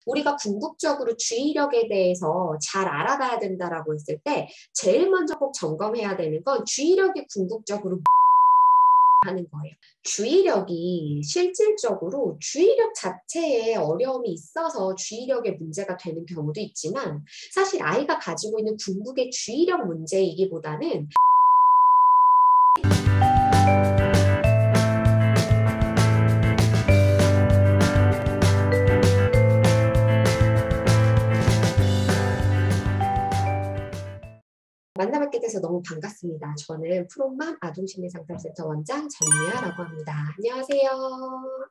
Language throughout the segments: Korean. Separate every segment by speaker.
Speaker 1: 우리가 궁극적으로 주의력에 대해서 잘 알아가야 된다라고 했을 때 제일 먼저 꼭 점검해야 되는 건 주의력이 궁극적으로 하는 거예요. 주의력이 실질적으로 주의력 자체에 어려움이 있어서 주의력에 문제가 되는 경우도 있지만 사실 아이가 가지고 있는 궁극의 주의력 문제이기보다는 만나뵙게 돼서 너무 반갑습니다. 저는 프롬맘 아동심리상담센터 원장 전미아라고 합니다. 안녕하세요.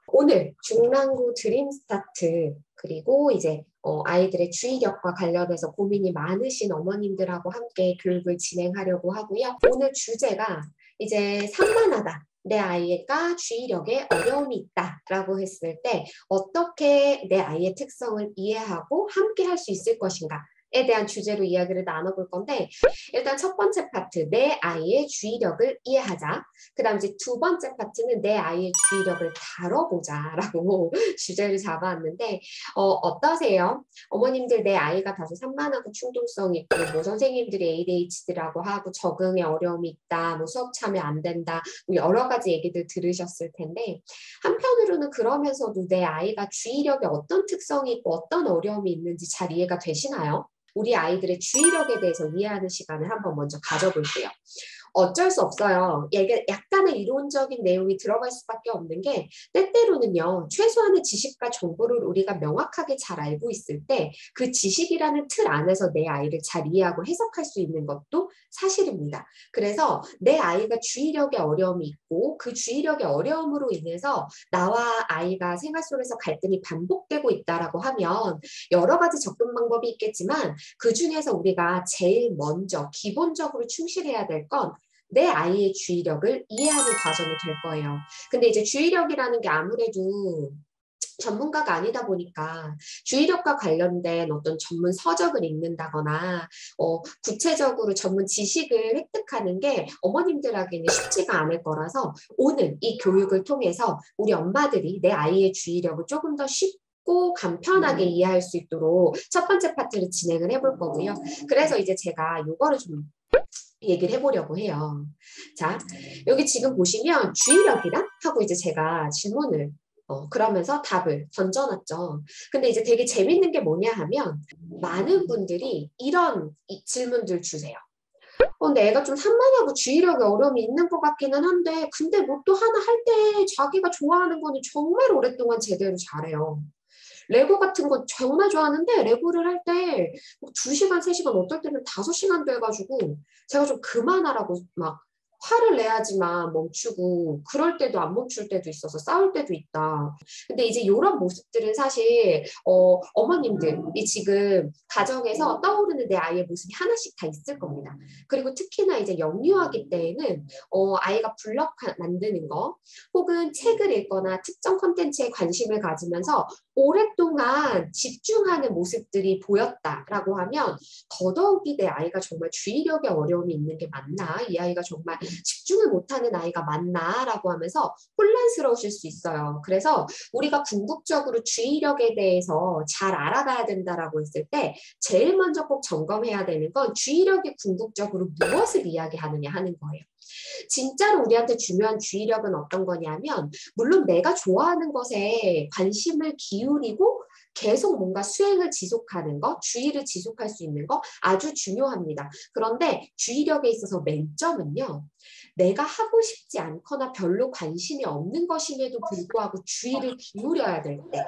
Speaker 1: 오늘 중랑구 드림스타트 그리고 이제 아이들의 주의력과 관련해서 고민이 많으신 어머님들하고 함께 교육을 진행하려고 하고요. 오늘 주제가 이제 산만하다. 내 아이가 주의력에 어려움이 있다라고 했을 때 어떻게 내 아이의 특성을 이해하고 함께 할 수 있을 것인가 에 대한 주제로 이야기를 나눠볼 건데 일단 첫 번째 파트 내 아이의 주의력을 이해하자. 그 다음 이제 두 번째 파트는 내 아이의 주의력을 다뤄보자 라고 주제를 잡아왔는데 어떠세요? 어머님들 내 아이가 다소 산만하고 충동성 있고 뭐 선생님들이 ADHD라고 하고 적응에 어려움이 있다 뭐 수업 참여 안 된다 뭐 여러 가지 얘기들 들으셨을 텐데 한편으로는 그러면서도 내 아이가 주의력에 어떤 특성이 있고 어떤 어려움이 있는지 잘 이해가 되시나요? 우리 아이들의 주의력에 대해서 이해하는 시간을 한번 먼저 가져볼게요. 어쩔 수 없어요. 약간의 이론적인 내용이 들어갈 수밖에 없는 게 때때로는요. 최소한의 지식과 정보를 우리가 명확하게 잘 알고 있을 때 그 지식이라는 틀 안에서 내 아이를 잘 이해하고 해석할 수 있는 것도 사실입니다. 그래서 내 아이가 주의력에 어려움이 있고 그 주의력의 어려움으로 인해서 나와 아이가 생활 속에서 갈등이 반복되고 있다라고 하면 여러 가지 접근 방법이 있겠지만 그중에서 우리가 제일 먼저 기본적으로 충실해야 될 건 내 아이의 주의력을 이해하는 과정이 될 거예요. 근데 이제 주의력이라는 게 아무래도 전문가가 아니다 보니까 주의력과 관련된 어떤 전문 서적을 읽는다거나 구체적으로 전문 지식을 획득하는 게 어머님들에게는 쉽지가 않을 거라서 오늘 이 교육을 통해서 우리 엄마들이 내 아이의 주의력을 조금 더 쉽고 간편하게 이해할 수 있도록 첫 번째 파트를 진행을 해볼 거고요. 그래서 이제 제가 이거를 좀 얘기를 해보려고 해요. 자, 여기 지금 보시면 주의력이란? 하고 이제 제가 질문을 그러면서 답을 던져놨죠. 근데 이제 되게 재밌는 게 뭐냐 하면 많은 분들이 이런 질문들 주세요. 근데 애가 좀 산만하고 주의력에 어려움이 있는 것 같기는 한데 근데 뭐 또 하나 할 때 자기가 좋아하는 거는 정말 오랫동안 제대로 잘해요. 레고 같은 거 정말 좋아하는데 레고를 할 때 2시간, 3시간 어떨 때는 5시간도 해가지고 제가 좀 그만하라고 막 화를 내야지만 멈추고 그럴 때도 안 멈출 때도 있어서 싸울 때도 있다. 근데 이제 이런 모습들은 사실 어머님들이 지금 가정에서 떠오르는 내 아이의 모습이 하나씩 다 있을 겁니다. 그리고 특히나 이제 영유아기 때에는 아이가 블럭 만드는 거 혹은 책을 읽거나 특정 콘텐츠에 관심을 가지면서 오랫동안 집중하는 모습들이 보였다라고 하면 더더욱이 내 아이가 정말 주의력에 어려움이 있는 게 맞나? 이 아이가 정말 집중을 못하는 아이가 맞나? 라고 하면서 혼란스러우실 수 있어요. 그래서 우리가 궁극적으로 주의력에 대해서 잘 알아가야 된다라고 했을 때 제일 먼저 꼭 점검해야 되는 건 주의력이 궁극적으로 무엇을 이야기하느냐 하는 거예요. 진짜로 우리한테 중요한 주의력은 어떤 거냐면 물론 내가 좋아하는 것에 관심을 기울이고 계속 뭔가 수행을 지속하는 거, 주의를 지속할 수 있는 거 아주 중요합니다. 그런데 주의력에 있어서 맹점은요. 내가 하고 싶지 않거나 별로 관심이 없는 것임에도 불구하고 주의를 기울여야 될 때,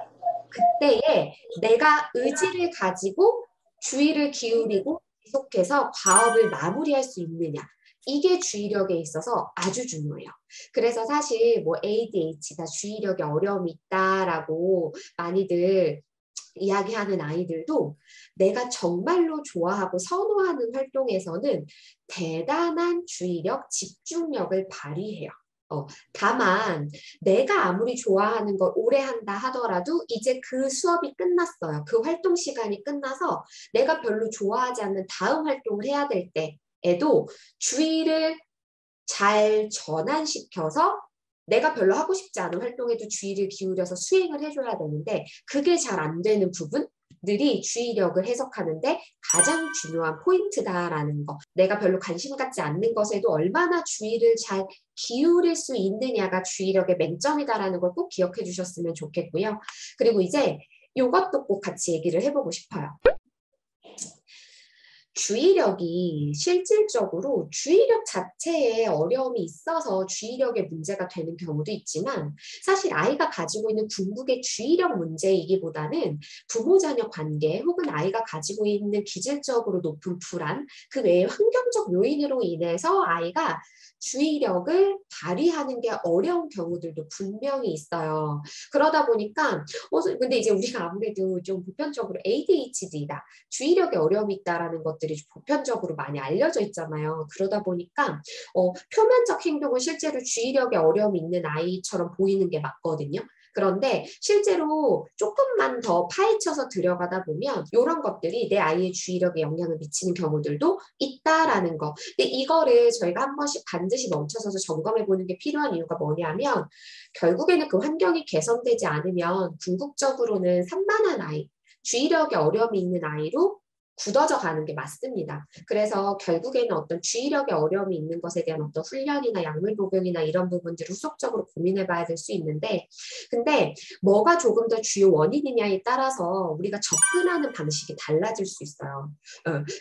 Speaker 1: 그때에 내가 의지를 가지고 주의를 기울이고 계속해서 과업을 마무리할 수 있느냐. 이게 주의력에 있어서 아주 중요해요. 그래서 사실 뭐 ADHD다 주의력에 어려움이 있다라고 많이들 이야기하는 아이들도 내가 정말로 좋아하고 선호하는 활동에서는 대단한 주의력, 집중력을 발휘해요. 다만 내가 아무리 좋아하는 걸 오래 한다 하더라도 이제 그 수업이 끝났어요. 그 활동 시간이 끝나서 내가 별로 좋아하지 않는 다음 활동을 해야 될 때에도 주의를 잘 전환시켜서 내가 별로 하고 싶지 않은 활동에도 주의를 기울여서 수행을 해줘야 되는데 그게 잘 안 되는 부분? 들이 주의력을 해석하는데 가장 중요한 포인트다라는 거. 내가 별로 관심 갖지 않는 것에도 얼마나 주의를 잘 기울일 수 있느냐가 주의력의 맹점이다라는 걸 꼭 기억해 주셨으면 좋겠고요. 그리고 이제 이것도 꼭 같이 얘기를 해보고 싶어요. 주의력이 실질적으로 주의력 자체에 어려움이 있어서 주의력에 문제가 되는 경우도 있지만 사실 아이가 가지고 있는 궁극의 주의력 문제이기보다는 부모-자녀 관계 혹은 아이가 가지고 있는 기질적으로 높은 불안, 그 외에 환경적 요인으로 인해서 아이가 주의력을 발휘하는 게 어려운 경우들도 분명히 있어요. 그러다 보니까 근데 이제 우리가 아무래도 좀 보편적으로 ADHD다, 주의력에 어려움이 있다라는 것들이 보편적으로 많이 알려져 있잖아요. 그러다 보니까 표면적 행동은 실제로 주의력에 어려움이 있는 아이처럼 보이는 게 맞거든요. 그런데 실제로 조금만 더 파헤쳐서 들어가다 보면 이런 것들이 내 아이의 주의력에 영향을 미치는 경우들도 있다라는 거. 근데 이거를 저희가 한 번씩 반드시 멈춰서서 점검해 보는 게 필요한 이유가 뭐냐면 결국에는 그 환경이 개선되지 않으면 궁극적으로는 산만한 아이, 주의력에 어려움이 있는 아이로 굳어져 가는 게 맞습니다. 그래서 결국에는 어떤 주의력에 어려움이 있는 것에 대한 어떤 훈련이나 약물 복용이나 이런 부분들을 후속적으로 고민해 봐야 될 수 있는데, 근데 뭐가 조금 더 주요 원인이냐에 따라서 우리가 접근하는 방식이 달라질 수 있어요.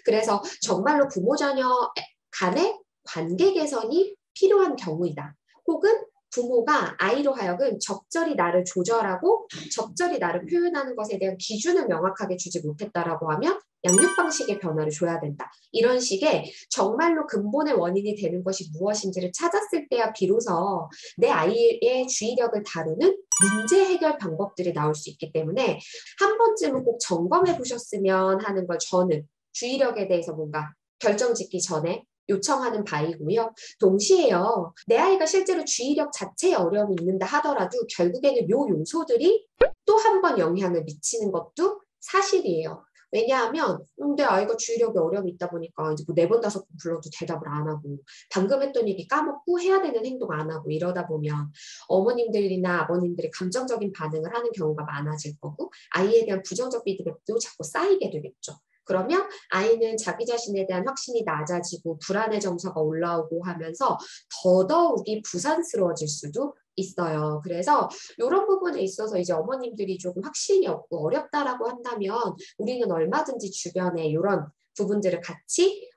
Speaker 1: 그래서 정말로 부모-자녀 간의 관계 개선이 필요한 경우이다. 혹은 부모가 아이로 하여금 적절히 나를 조절하고 적절히 나를 표현하는 것에 대한 기준을 명확하게 주지 못했다라고 하면 양육 방식의 변화를 줘야 된다. 이런 식의 정말로 근본의 원인이 되는 것이 무엇인지를 찾았을 때야 비로소 내 아이의 주의력을 다루는 문제 해결 방법들이 나올 수 있기 때문에 한 번쯤은 꼭 점검해 보셨으면 하는 걸 저는 주의력에 대해서 뭔가 결정 짓기 전에 요청하는 바이고요. 동시에요, 내 아이가 실제로 주의력 자체에 어려움이 있는다 하더라도 결국에는 요 요소들이 또 한 번 영향을 미치는 것도 사실이에요. 왜냐하면 내 아이가 주의력에 어려움이 있다 보니까 이제 뭐 4번, 5번 불러도 대답을 안 하고 방금 했던 얘기 까먹고 해야 되는 행동 안 하고 이러다 보면 어머님들이나 아버님들이 감정적인 반응을 하는 경우가 많아질 거고 아이에 대한 부정적 피드백도 자꾸 쌓이게 되겠죠. 그러면 아이는 자기 자신에 대한 확신이 낮아지고 불안의 정서가 올라오고 하면서 더더욱이 부산스러워질 수도 있어요. 그래서 이런 부분에 있어서 이제 어머님들이 조금 확신이 없고 어렵다라고 한다면 우리는 얼마든지 주변에 이런 부분들을 같이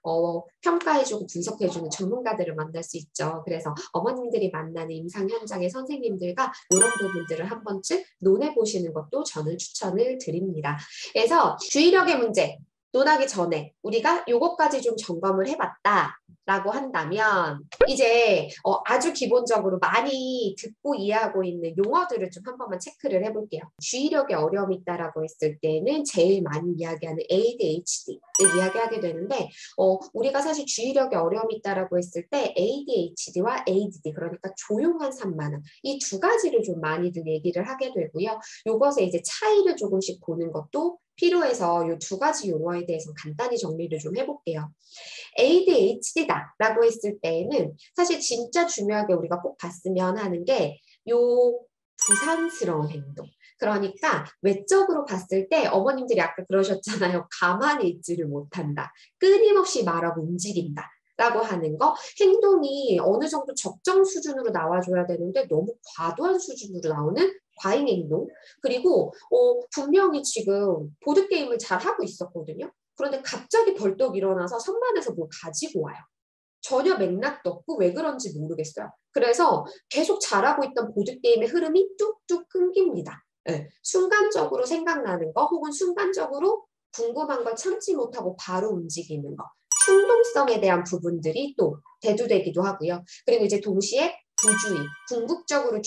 Speaker 1: 평가해주고 분석해주는 전문가들을 만날 수 있죠. 그래서 어머님들이 만나는 임상 현장의 선생님들과 이런 부분들을 한 번쯤 논해보시는 것도 저는 추천을 드립니다. 그래서 주의력의 문제 논하기 전에 우리가 요것까지 좀 점검을 해봤다라고 한다면 이제 아주 기본적으로 많이 듣고 이해하고 있는 용어들을 좀 한 번만 체크를 해볼게요. 주의력에 어려움이 있다라고 했을 때는 제일 많이 이야기하는 ADHD를 이야기하게 되는데 우리가 사실 주의력에 어려움이 있다라고 했을 때 ADHD와 ADD, 그러니까 조용한 산만함, 이 두 가지를 좀 많이들 얘기를 하게 되고요. 요것의 이제 차이를 조금씩 보는 것도 필요해서 이 두 가지 용어에 대해서 간단히 정리를 좀 해볼게요. ADHD다라고 했을 때에는 사실 진짜 중요하게 우리가 꼭 봤으면 하는 게 요 부산스러운 행동. 그러니까 외적으로 봤을 때 어머님들이 아까 그러셨잖아요. 가만히 있지를 못한다. 끊임없이 말하고 움직인다. 라고 하는 거, 행동이 어느 정도 적정 수준으로 나와줘야 되는데 너무 과도한 수준으로 나오는 과잉 행동. 그리고 분명히 지금 보드게임을 잘 하고 있었거든요. 그런데 갑자기 벌떡 일어나서 선반에서 뭘 가지고 와요. 전혀 맥락도 없고 왜 그런지 모르겠어요. 그래서 계속 잘하고 있던 보드게임의 흐름이 뚝뚝 끊깁니다. 네. 순간적으로 생각나는 거 혹은 순간적으로 궁금한 걸 참지 못하고 바로 움직이는 거. 충동성에 대한 부분들이 또 대두되기도 하고요. 그리고 이제 동시에 부주의, 궁극적으로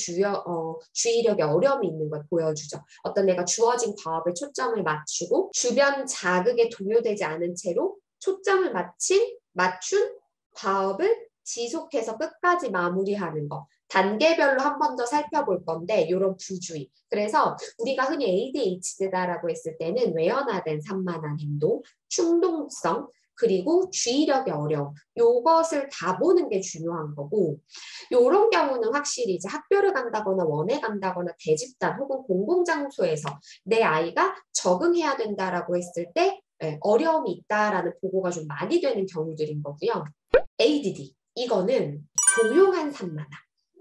Speaker 1: 주의력에 어려움이 있는 걸 보여주죠. 어떤 내가 주어진 과업에 초점을 맞추고 주변 자극에 동요되지 않은 채로 초점을 맞춘 과업을 지속해서 끝까지 마무리하는 거. 단계별로 한 번 더 살펴볼 건데 이런 부주의. 그래서 우리가 흔히 ADHD다라고 했을 때는 외연화된 산만한 행동, 충동성, 그리고 주의력의 어려움. 요것을 다 보는 게 중요한 거고 요런 경우는 확실히 이제 학교를 간다거나 원에 간다거나 대집단 혹은 공공장소에서 내 아이가 적응해야 된다라고 했을 때 어려움이 있다라는 보고가 좀 많이 되는 경우들인 거고요. ADD. 이거는 조용한 산만함.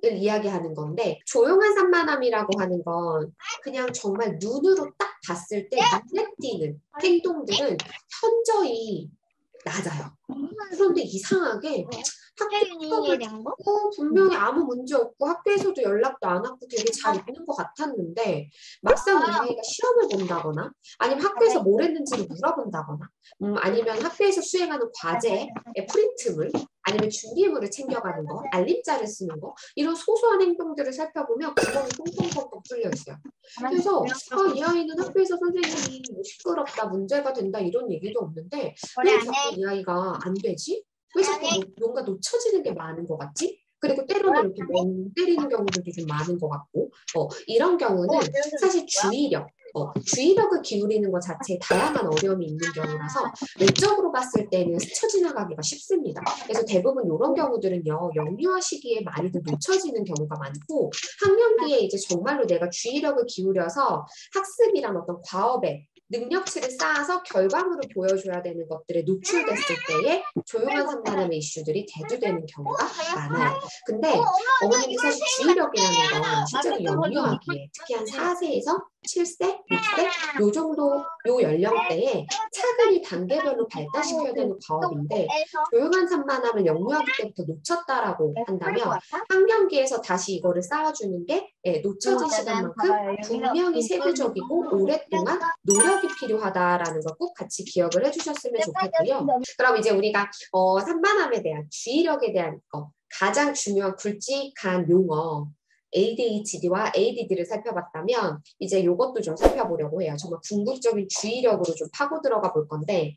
Speaker 1: 을 이야기하는 건데 조용한 산만함이라고 하는 건 그냥 정말 눈으로 딱 봤을 때 눈에 띄는 행동들은 현저히 낮아요. 그런데 이상하게 학교 분명히 아무 문제 없고 학교에서도 연락도 안 왔고 되게 잘 있는 것 같았는데 막상 이 아이가 시험을 본다거나 아니면 학교에서 뭘 했는지를 물어본다거나 아니면 학교에서 수행하는 과제의 프린트물 아니면 준비물을 챙겨가는 거, 알림자를 쓰는 거 이런 소소한 행동들을 살펴보면 구멍이 똥똥똥똥 뚫려 있어요. 그래서 이 아이는 학교에서 선생님이 뭐 시끄럽다, 문제가 된다 이런 얘기도 없는데 왜 자꾸 이 아이가 안 되지? 왜 자꾸 뭔가 놓쳐지는 게 많은 것 같지? 그리고 때로는 이렇게 멍 때리는 경우들도 좀 많은 것 같고 이런 경우는 사실 주의력을 기울이는 것 자체에 다양한 어려움이 있는 경우라서 외적으로 봤을 때는 스쳐 지나가기가 쉽습니다. 그래서 대부분 이런 경우들은요 영유아 시기에 많이들 놓쳐지는 경우가 많고 학년기에 이제 정말로 내가 주의력을 기울여서 학습이란 어떤 과업에 능력치를 쌓아서 결과물을 보여줘야 되는 것들에 노출됐을 때에 조용한 산만함의 이슈들이 대두되는 경우가 많아요. 근데 어머님들 사실 주의력이라는 건 실제로 영유아기에 특히 한 4세에서 7세, 6세 요 정도 요 연령대에 차근히 단계별로 발달시켜야 되는 과업인데 조용한 산만함을 영유아기 때부터 놓쳤다라고 한다면 학년기에서 다시 이거를 쌓아주는 게 놓쳐진 시간만큼 분명히 세부적이고 오랫동안 노력이 필요하다라는 걸 꼭 같이 기억을 해주셨으면 좋겠고요. 그럼 이제 우리가 산만함에 대한 주의력에 대한 거 가장 중요한 굵직한 용어 ADHD와 ADD를 살펴봤다면 이제 이것도 좀 살펴보려고 해요. 정말 궁극적인 주의력으로 좀 파고 들어가 볼 건데